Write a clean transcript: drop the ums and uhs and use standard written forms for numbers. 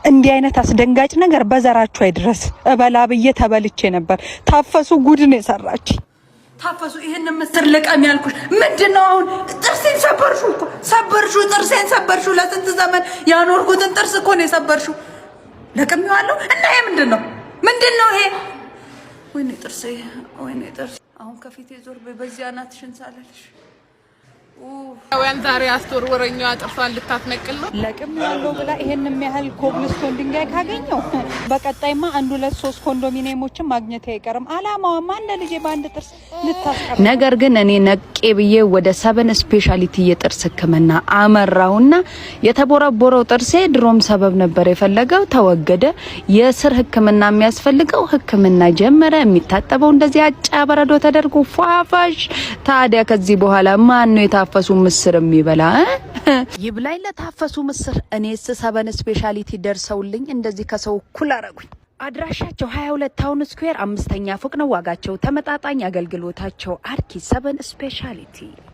እንዲህ አይነት አስደንጋጭ ነገር በዘራችሁ አይድረስ። እበላብዬ ተበልቼ ነበር። ታፈሱ ጉድ ነው የሰራች። ታፈሱ ይሄን ምስር ልቀም ያልኩሽ ምንድነው? አሁን ጥርሴን ሰበርሽው እኮ ሰበርሽው፣ ጥርሴን ሰበርሽው። ለስንት ዘመን ያኖርኩትን ጥርስ እኮ ነው የሰበርሽው። ለቀሚዋለሁ እና ይሄ ምንድነው ይሄ? ወይኔ ጥርሴ፣ ወይኔ ጥርሴ። አሁን ከፊቴ ዞር በዚያ ናትሽን ሳለልሽ ወያን ዛሬ አስተወረኛው ጥርሷን ልታስነቅል ነው። ለቅም ያለው ብላ ይሄንን ያህል ኮብልስቶን ድንጋይ ካገኘው በቀጣይማ 1-2-3 ኮንዶሚኒየሞችን ማግኘት አይቀርም። አላማውማ እንደ ልጄ ባንድ ጥርስ ልታስቀር። ነገር ግን እኔ ነቄ ብዬ ወደ 7 ስፔሻሊቲ የጥርስ ህክምና አመራውና የተቦረቦረው ጥርሴ ድሮም ሰበብ ነበር የፈለገው ተወገደ። የስር ህክምና የሚያስፈልገው ህክምና ጀመረ። የሚታጠበው እንደዚህ አጫ በረዶ ተደርጎ ፏፋሽ። ታዲያ ከዚህ በኋላ ማን ነው ታፈሱ ምስር የሚበላ? ይብላኝ ለታፈሱ ምስር። እኔስ 7 ስፔሻሊቲ ደርሰውልኝ እንደዚህ ከሰው እኩል አረጉኝ። አድራሻቸው 22 ታውን ስኩዌር 5ኛ ፎቅ ነው። ዋጋቸው ተመጣጣኝ፣ አገልግሎታቸው አርኪ 7 ስፔሻሊቲ